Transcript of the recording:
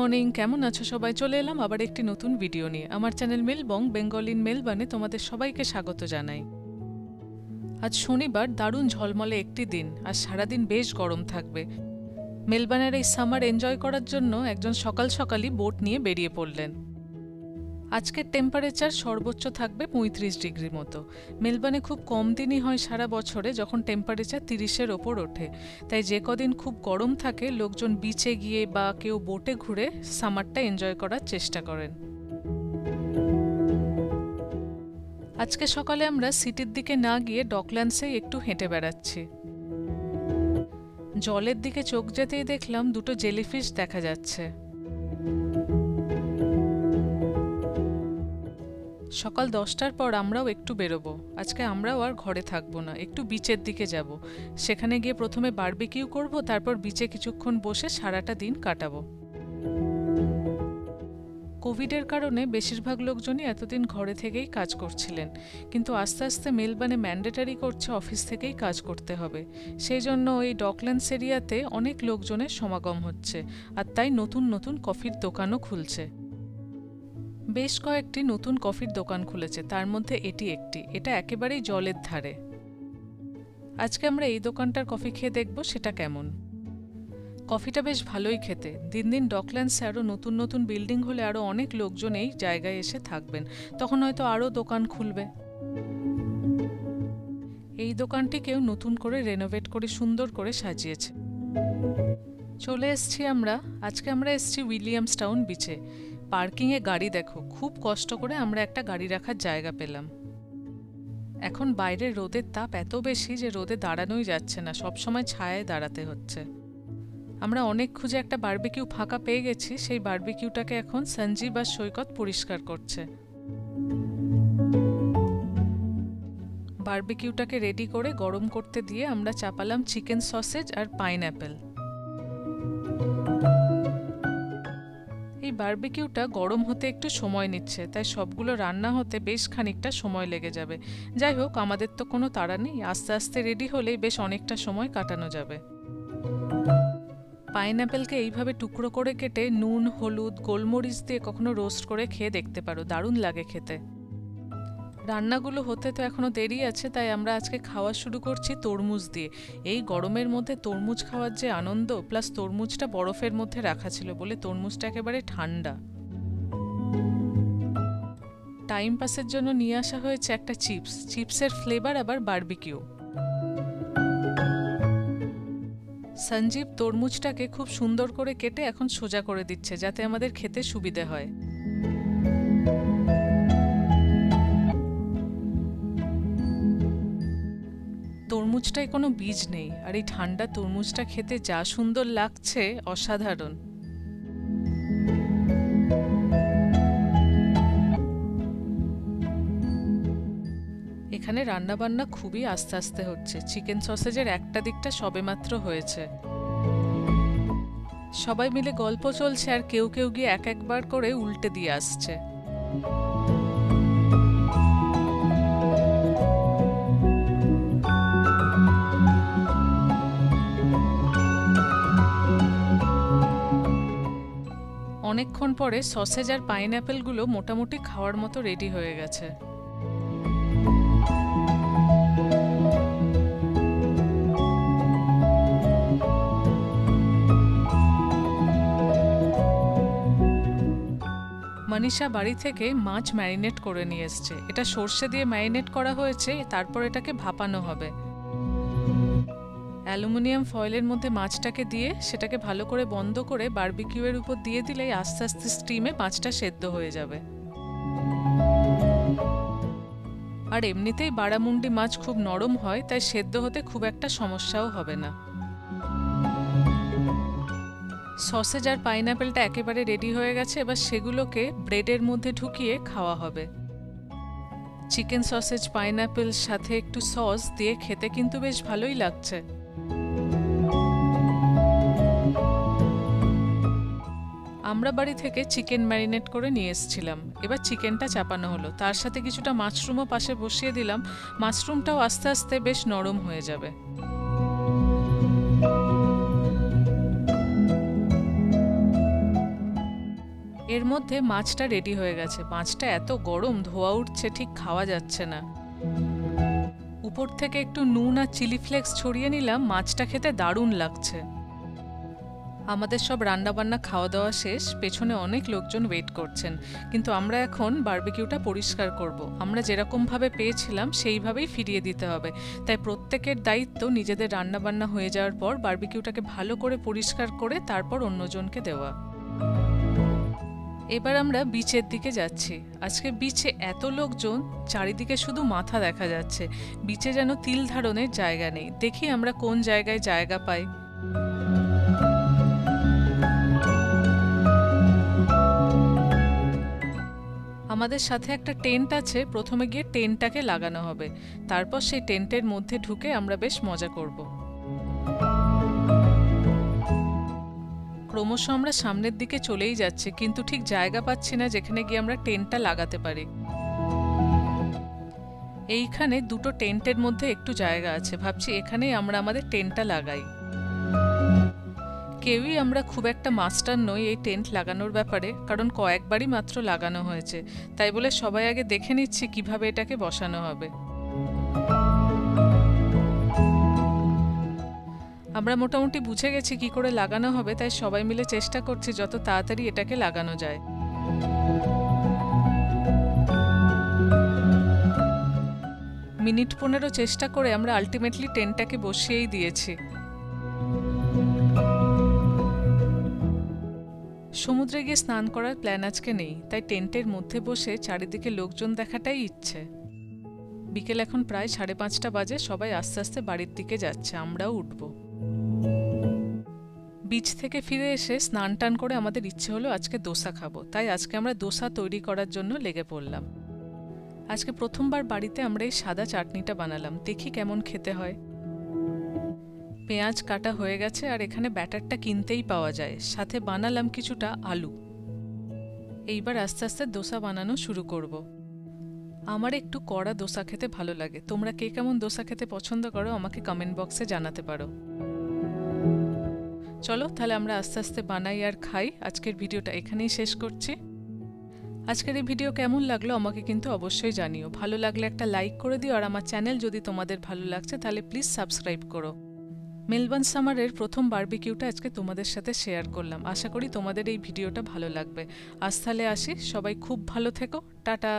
Morning, কেমন আছো সবাই? চলে এলাম আবার একটি নতুন ভিডিও নিয়ে। আমার চ্যানেল মেলবং বেঙ্গল ইন মেলবার্নে তোমাদের সবাইকে স্বাগত জানাই। আজ শনিবার, দারুণ ঝলমলে একটি দিন, আর সারাদিন বেশ গরম থাকবে। মেলবার্নের এই সামার এনজয় করার জন্য একজন সকাল সকালই বোট নিয়ে বেরিয়ে পড়লেন। আজকের টেম্পারেচার সর্বোচ্চ থাকবে 35 ডিগ্রি মতো। মেলবার্নে খুব কম দিনই হয় সারা বছরে যখন টেম্পারেচার 30-এর ওপর ওঠে, তাই যে কদিন খুব গরম থাকে লোকজন বিচে গিয়ে বা কেউ বোটে ঘুরে সামারটা এনজয় করার চেষ্টা করেন। আজকে সকালে আমরা সিটির দিকে না গিয়ে ডকল্যান্ডসেই একটু হেঁটে বেড়াচ্ছি। জলের দিকে চোখ যেতেই দেখলাম দুটো জেলিফিশ দেখা যাচ্ছে। সকাল 10টার পর আমরাও একটু বেরোবো। আজকে আমরাও আর ঘরে থাকবো না, একটু বিচের দিকে যাব। সেখানে গিয়ে প্রথমে বারবিকিউ করব, তারপর বিচে কিছুক্ষণ বসে সারাটা দিন কাটাবো। কোভিডের কারণে বেশিরভাগ লোকজনই এতদিন ঘরে থেকেই কাজ করছিলেন, কিন্তু আস্তে আস্তে মেলবার্নে ম্যান্ডেটারি করছে অফিস থেকেই কাজ করতে হবে। সেই জন্য এই ডকল্যান্ডস এরিয়াতে অনেক লোকজনের সমাগম হচ্ছে, আর তাই নতুন নতুন কফির দোকানও খুলছে। বেশ কয়েকটি নতুন কফির দোকান খুলেছে, তার মধ্যে এটি একটি। এটা একেবারেই জলের ধারে। আজকে আমরা এই দোকানটার কফি খেয়ে দেখব সেটা কেমন। কফিটা বেশ ভালোই খেতে। দিন দিন ডকল্যান্ডসে আরও নতুন নতুন বিল্ডিং হলে আরও অনেক লোকজন এই জায়গায় এসে থাকবেন, তখন হয়তো আরও দোকান খুলবে। এই দোকানটিকেও নতুন করে রেনোভেট করে সুন্দর করে সাজিয়েছে। চলে এসছি আমরা। আজকে আমরা এসছি উইলিয়ামসটাউন বিচে। পার্কিংয়ে গাড়ি দেখো, খুব কষ্ট করে আমরা একটা গাড়ি রাখার জায়গা পেলাম। এখন বাইরের রোদের তাপ এত বেশি যে রোদে দাঁড়ানোই যাচ্ছে না, সবসময় ছায়ায় দাঁড়াতে হচ্ছে। আমরা অনেক খুঁজে একটা বারবিকিউ ফাঁকা পেয়ে গেছি। সেই বারবিকিউটাকে এখন সঞ্জীব আর সৈকত পরিষ্কার করছে। বারবিকিউটাকে রেডি করে গরম করতে দিয়ে আমরা চাপালাম চিকেন সসেজ আর পাইনঅ্যাপেল। এই বারবিকিউটা গরম হতে একটু সময় নিচ্ছে, তাই সবগুলো রান্না হতে বেশ খানিকটা সময় লেগে যাবে। যাই হোক, আমাদের তো কোনো তাড়া নেই, আস্তে আস্তে রেডি হলেই বেশ অনেকটা সময় কাটানো যাবে। পাইনঅ্যাপেলকে এইভাবে টুকরো করে কেটে নুন, হলুদ, গোলমরিচ দিয়ে কখনো রোস্ট করে খেয়ে দেখতে পারো, দারুণ লাগে খেতে। রান্নাগুলো হতে তো এখনো দেরি আছে, তাই আমরা আজকে খাওয়া শুরু করছি তরমুজ দিয়ে। এই গরমের মধ্যে তরমুজ খাওয়ার যে আনন্দ, প্লাস তরমুজটা বরফের মধ্যে রাখা ছিল বলে তরমুজটা একেবারে ঠান্ডা। টাইম পাসের জন্য নিয়ে আসা হয়েছে একটা চিপসের ফ্লেভার আবার বারবিকিউ। সঞ্জীব তরমুজটাকে খুব সুন্দর করে কেটে এখন সোজা করে দিচ্ছে, যাতে আমাদের খেতে সুবিধে হয়। তরমুজটায় কোনো বীজ নেই, আর এই ঠান্ডা তরমুজটা খেতে যা সুন্দর লাগছে, অসাধারণ। এখানে রান্নাবান্না খুবই আস্তে আস্তে হচ্ছে। চিকেন সসেজের একটা দিকটা সবেমাত্র হয়েছে। সবাই মিলে গল্প চলছে, আর কেউ কেউ গিয়ে এক একবার করে উল্টে দিয়ে আসছে। অনেকক্ষণ পরে সসেজ আর পাইনঅ্যাপেলগুলো মোটামুটি খাওয়ার মতো রেডি হয়ে গেছে। মনীষা বাড়ি থেকে মাছ ম্যারিনেট করে নিয়ে এসছে। এটা সর্ষে দিয়ে ম্যারিনেট করা হয়েছে, তারপর এটাকে ভাপানো হবে। অ্যালুমিনিয়াম ফয়েলের মধ্যে মাছটাকে দিয়ে সেটাকে ভালো করে বন্ধ করে বারবিকিউয়ের উপর দিয়ে দিলেই আস্তে আস্তে স্টিমে মাছটা সেদ্ধ হয়ে যাবে। আর এমনিতেই বারামুন্ডি মাছ খুব নরম হয়, তাই সেদ্ধ হতে খুব একটা সমস্যাও হবে না। সসেজ আর পাইনঅ্যাপেলটা একেবারে রেডি হয়ে গেছে, এবার সেগুলোকে ব্রেডের মধ্যে ঢুকিয়ে খাওয়া হবে। চিকেন সসেজ পাইনঅ্যাপেল সাথে একটু সস দিয়ে খেতে কিন্তু বেশ ভালোই লাগছে। আমরা বাড়ি থেকে চিকেন ম্যারিনেট করে নিয়ে এসেছিলাম। এবার চিকেনটা চাপানো হলো, তার সাথে কিছুটা মাশরুমও পাশে বসিয়ে দিলাম। মাশরুমটাও আস্তে আস্তে বেশ নরম হয়ে যাবে। এর মধ্যে মাছটা রেডি হয়ে গেছে। মাছটা এত গরম, ধোয়া উঠছে, ঠিক খাওয়া যাচ্ছে না। উপর থেকে একটু নুন আর চিলি ফ্লেক্স ছড়িয়ে নিলাম, মাছটা খেতে দারুণ লাগছে। আমাদের সব রান্নাবান্না খাওয়া দাওয়া শেষ, পেছনে অনেক লোকজন ওয়েট করছেন, কিন্তু আমরা এখন বারবিকিউটা পরিষ্কার করব। আমরা যেরকমভাবে পেয়েছিলাম সেইভাবেই ফিরিয়ে দিতে হবে, তাই প্রত্যেকের দায়িত্ব নিজেদের রান্নাবান্না হয়ে যাওয়ার পর বারবিকিউটাকে ভালো করে পরিষ্কার করে তারপর অন্যজনকে দেওয়া। এবার আমরা বিচের দিকে যাচ্ছি। আজকে বিচে এত লোকজন, চারিদিকে শুধু মাথা দেখা যাচ্ছে। বিচে যেন তিল ধারণের জায়গা নেই। দেখি আমরা কোন জায়গায় জায়গা পাই। আমাদের সাথে একটা টেন্ট আছে, প্রথমে গিয়ে টেন্টটাকে লাগানো হবে, তারপর সেই টেন্টের মধ্যে ঢুকে আমরা বেশ মজা করব। ক্রমশ আমরা সামনের দিকে চলেই যাচ্ছি, কিন্তু ঠিক জায়গা পাচ্ছি না যেখানে গিয়ে আমরা টেন্টটা লাগাতে পারি। এইখানে দুটো টেন্টের মধ্যে একটু জায়গা আছে, ভাবছি এখানেই আমরা আমাদের টেন্টটা লাগাই। কেউই আমরা খুব একটা মাস্টার নই এই টেন্ট লাগানোর ব্যাপারে, কারণ কয়েকবারই মাত্র লাগানো হয়েছে, তাই বলে সবাই আগে দেখে নিচ্ছি কিভাবে এটাকে বসানো হবে। আমরা মোটামুটি বুঝে গেছি কি করে লাগানো হবে, তাই সবাই মিলে চেষ্টা করছি যত তাড়াতাড়ি এটাকে লাগানো যায়। মিনিট 15 চেষ্টা করে আমরা আলটিমেটলি টেন্টটাকে বসিয়েই দিয়েছি। সমুদ্রে গিয়ে স্নান করার প্ল্যান আজকে নেই, তাই টেন্টের মধ্যে বসে চারিদিকে লোকজন দেখাটাই ইচ্ছে। বিকেল এখন প্রায় 5:30 বাজে, সবাই আস্তে আস্তে বাড়ির দিকে যাচ্ছে, আমরাও উঠব। বিচ থেকে ফিরে এসে স্নান টান করে আমাদের ইচ্ছে হলো আজকে দোসা খাবো, তাই আজকে আমরা দোসা তৈরি করার জন্য লেগে পড়লাম। আজকে প্রথমবার বাড়িতে আমরা এই সাদা চাটনিটা বানালাম, দেখি কেমন খেতে হয়। পেঁয়াজ কাটা হয়ে গেছে, আর এখানে ব্যাটারটা কিনতেই পাওয়া যায়, সাথে বানালাম কিছুটা আলু। এইবার আস্তে আস্তে দোসা বানানো শুরু করব। আমার একটু কড়া দোসা খেতে ভালো লাগে, তোমরা কে কেমন দোসা খেতে পছন্দ করো আমাকে কমেন্ট বক্সে জানাতে পারো। চলো তাহলে আমরা আস্তে আস্তে বানাই আর খাই। আজকের ভিডিওটা এখানেই শেষ করছি। আজকের এই ভিডিও কেমন লাগলো আমাকে কিন্তু অবশ্যই জানিও। ভালো লাগলে একটা লাইক করে দিও, আর আমার চ্যানেল যদি তোমাদের ভালো লাগছে তাহলে প্লিজ সাবস্ক্রাইব করো। মেলবার্ন সামারের প্রথম বারবিকিউটা আজকে তোমাদের সাথে শেয়ার করলাম, আশা করি তোমাদের এই ভিডিওটা ভালো লাগবে। আজ তাহলে আসি, সবাই খুব ভালো থেকো, টাটা।